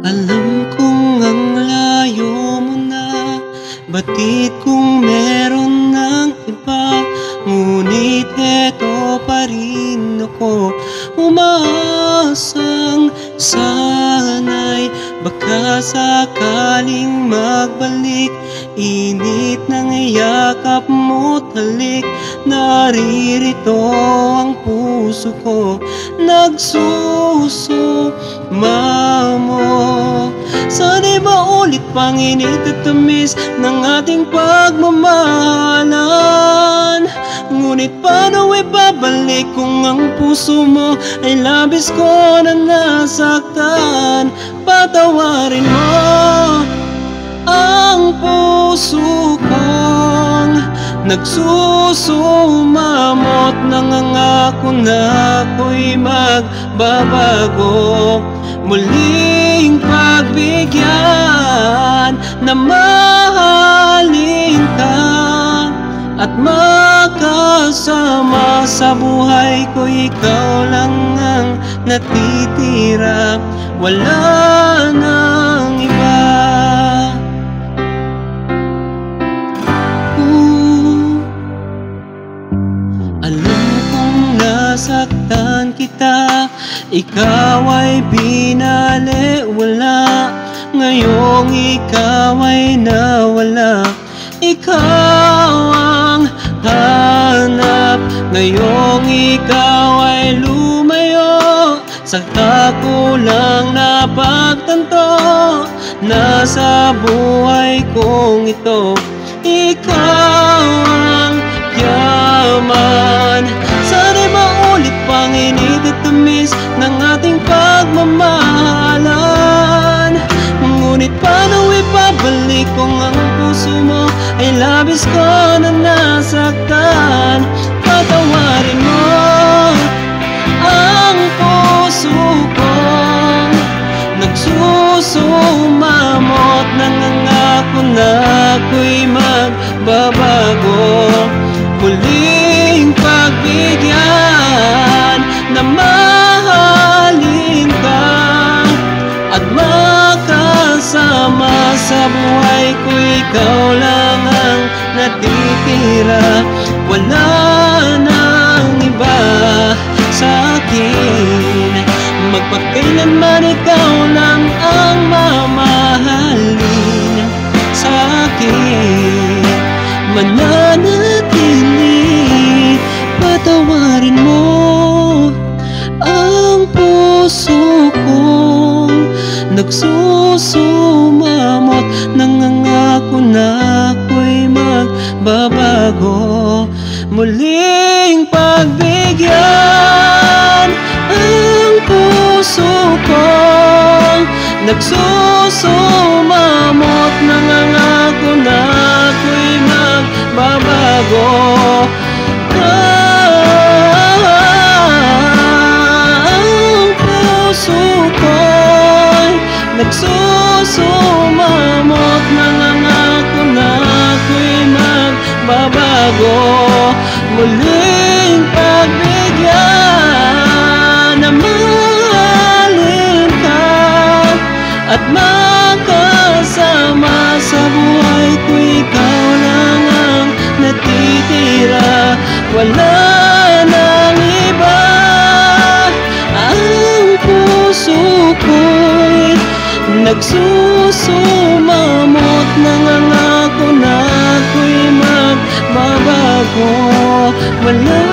Alam kong ang layo mo na, batid kung meron ng iba. Ngunit eto pa rin ako, umaasang sana'y baka sakaling magbalik. Init ng yakap mo't halik, naririto ang puso ko, nagsusumamo. Sana'y maulit pang init at tamis ng ating pagmamahalan. Ngunit paano ibabalik kung ang puso mo ay labis ko na nasaktan? Patawarin mo ang puso kong nagsusumamot, nangangako na ako'y magbabago. Muling pagbigyan na mahalin ka at makasama sa buhay ko. Ikaw lang ang natitira, wala nang iba. Alam kong nasaktan kita, ikaw ay binaliwala. Ngayong ikaw ay nawala, ikaw ang hanap. Ngayong ikaw ay lumayo, saka ko lang napagtanto na sa buhay kong ito ikaw ang yaman. Sana'y maulit pang init at tamis ng ating pagmamahalan. Ngunit paano ibabalik kung ang puso mo ay labis ko na nasaktan? Patawarin mo ang puso kong nagsusumamot, nangangako na ako'y magbabago. Muling pagbigyan na mahalin ka at makasama sa buhay ko. Ikaw lang ang natitira, wala nang iba sa akin. Magpakailanman ikaw lang ang mamahalin sa akin. Mananatili, patawarin mo ang puso kong nagsusumamot, nangangako na ako'y magbabago. Muling pagbigyan ang puso kong nagsusumamot, nangangako na ako'y magbabago. Ang puso ko'y nagsusumamot, nangangako na ako'y magbabago. Muling pagbigyan na mahalin ka at makasama sa buhay ko. Ikaw lang ang natitira, wala nang iba. Ang puso ko'y nagsusumamot, nangangako na ako'y magbabago. Wala